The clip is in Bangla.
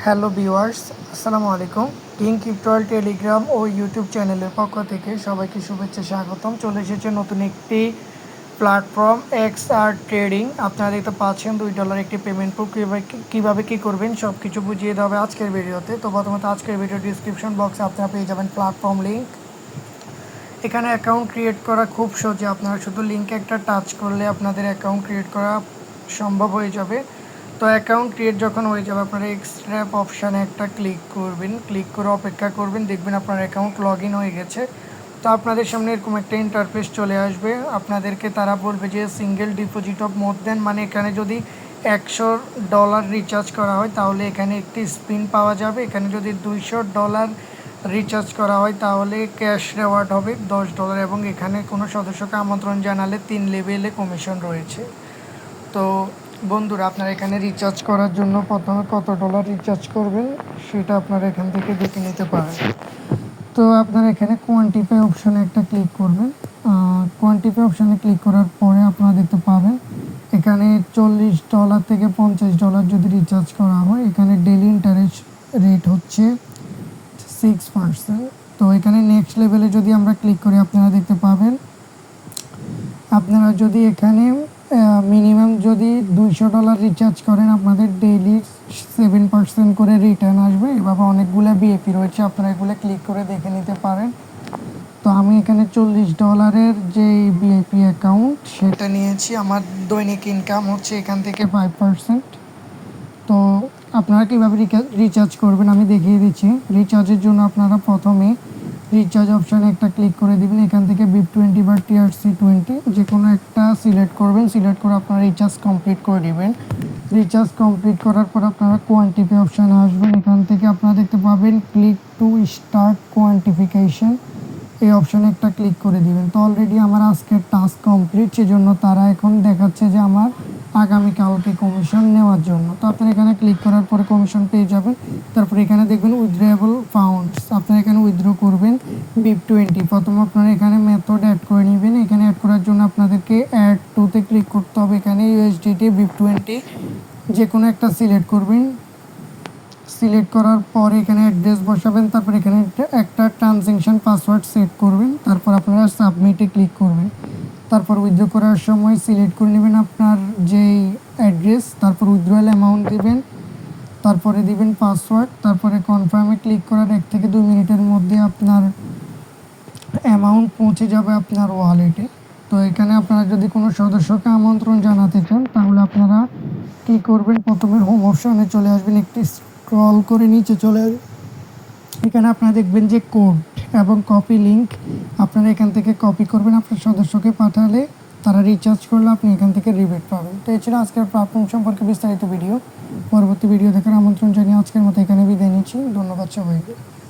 হ্যালো ভিউয়ার্স, আসসালামু আলাইকুম। কিং ক্রিপ্টোয়াল টেলিগ্রাম ও ইউটিউব চ্যানেলের পক্ষ থেকে সবাইকে শুভেচ্ছা স্বাগতম। চলে এসেছে নতুন একটি প্ল্যাটফর্ম এক্সআর ট্রেডিং। আপনারা দেখতে পাচ্ছেন $2 একটি পেমেন্ট প্রুফ কীভাবে কী করবেন সব কিছু বুঝিয়ে দেওয়া হবে আজকের ভিডিওতে। তো প্রথমত আজকের ভিডিও ডিসক্রিপশন বক্সে আপনারা পেয়ে যাবেন প্ল্যাটফর্ম লিঙ্ক। এখানে অ্যাকাউন্ট ক্রিয়েট করা খুব সহজে, আপনারা শুধু লিঙ্কে একটা টাচ করলে আপনাদের অ্যাকাউন্ট ক্রিয়েট করা সম্ভব হয়ে যাবে। তো অ্যাকাউন্ট ক্রিয়েট যখন হয়ে যাবে আপনারা এক্সট্র্যাপ অপশানে একটা ক্লিক করবেন, ক্লিক করে অপেক্ষা করবেন, দেখবেন আপনার অ্যাকাউন্ট লগ ইন হয়ে গেছে। তো আপনাদের সামনে এরকম একটা ইন্টারফেস চলে আসবে। আপনাদেরকে তারা বলবে যে সিঙ্গেল ডিপোজিট অফ মোর দেন, মানে এখানে যদি $100 রিচার্জ করা হয় তাহলে এখানে একটি স্পিন পাওয়া যাবে। এখানে যদি $200 রিচার্জ করা হয় তাহলে ক্যাশ রেওয়ার্ড হবে $10 এবং এখানে কোনো সদস্যকে আমন্ত্রণ জানালে 3 লেভেলে কমিশন রয়েছে। তো বন্ধুরা, আপনারা এখানে রিচার্জ করার জন্য প্রথমে কত ডলার রিচার্জ করবেন সেটা আপনারা এখান থেকে দেখে নিতে পারেন। তো আপনারা এখানে কোয়ান্টিফাই অপশানে একটা ক্লিক করবেন। কোয়ান্টিফাই অপশানে ক্লিক করার পরে আপনারা দেখতে পাবেন এখানে $40 থেকে $50 যদি রিচার্জ করা হয় এখানে ডেইলি ইন্টারেস্ট রেট হচ্ছে 6%। তো এখানে নেক্সট লেভেলে যদি আমরা ক্লিক করি আপনারা দেখতে পাবেন আপনারা যদি এখানে মিনিমাম যদি $200 রিচার্জ করেন আপনাদের ডেইলি 7% করে রিটার্ন আসবে। এভাবে অনেকগুলো বিএপি রয়েছে, আপনারা এগুলো ক্লিক করে দেখে নিতে পারেন। তো আমি এখানে $40 যে বিএপি অ্যাকাউন্ট সেটা নিয়েছি, আমার দৈনিক ইনকাম হচ্ছে এখান থেকে 5%। তো আপনারা কীভাবে রিচার্জ করবেন আমি দেখিয়ে দিচ্ছি। রিচার্জের জন্য আপনারা প্রথমে রিচার্জ অপশানে একটা ক্লিক করে দিবেন। এখান থেকে BIP20 বা TRC20 যে কোনো একটা সিলেক্ট করবেন, সিলেক্ট করে আপনারা রিচার্জ কমপ্লিট করে দিবেন। রিচার্জ কমপ্লিট করার পর আপনারা কোয়ান্টিফাই অপশানে আসবেন। এখান থেকে আপনারা দেখতে পাবেন ক্লিক টু স্টার্ট কোয়ান্টিফিকেশন, এই অপশানে একটা ক্লিক করে দিবেন। তো অলরেডি আমার আজকের টাস্ক কমপ্লিট, সেজন্য তারা এখন দেখাচ্ছে যে আমার আগামীকালকে কমিশন নেওয়ার জন্য। তো আপনারা এখানে ক্লিক করার পরে কমিশন পেয়ে যাবেন। তারপরে এখানে দেখবেন উইথড্রয়েবল ফান্ডস, আপনারা এখানে উইথড্র করবেন BIP20। প্রথমে আপনারা এখানে মেথড অ্যাড করে নেবেন। এখানে অ্যাড করার জন্য আপনাদেরকে অ্যাড টুতে ক্লিক করতে হবে। এখানে USDT BIP20 যে কোনো একটা সিলেক্ট করবেন। সিলেক্ট করার পর এখানে অ্যাড্রেস বসাবেন, তারপর এখানে একটা ট্রানজ্যাকশন পাসওয়ার্ড সেট করবেন, তারপর আপনারা সাবমিটে ক্লিক করবেন। তারপর উইথড্র করার সময় সিলেক্ট করে নেবেন আপনার যেই অ্যাড্রেস, তারপর উইথড্রয়াল অ্যামাউন্ট দিবেন, তারপরে দিবেন পাসওয়ার্ড, তারপরে কনফার্মে ক্লিক করার 1 থেকে 2 মিনিটের মধ্যে আপনার অ্যামাউন্ট পৌঁছে যাবে আপনার ওয়ালেটে। তো এখানে আপনারা যদি কোনো সদস্যকে আমন্ত্রণ জানাতে চান তাহলে আপনারা কী করবেন, প্রথমে হোম অপশনে চলে আসবেন, একটি স্ক্রল করে নিচে চলে আসবেন। এখানে আপনারা দেখবেন যে কোড এবং কপি লিঙ্ক, আপনারা এখান থেকে কপি করবেন, আপনার সদস্যকে পাঠালে তারা রিচার্জ করলে আপনি এখান থেকে রিবেট পাবেন। তো এছাড়া আজকের প্ল্যাটফর্ম সম্পর্কে বিস্তারিত ভিডিও পরবর্তী ভিডিও দেখার আমন্ত্রণ জানিয়ে আজকের মতো এখানে বিদায় নিচ্ছি। ধন্যবাদ সবাইকে।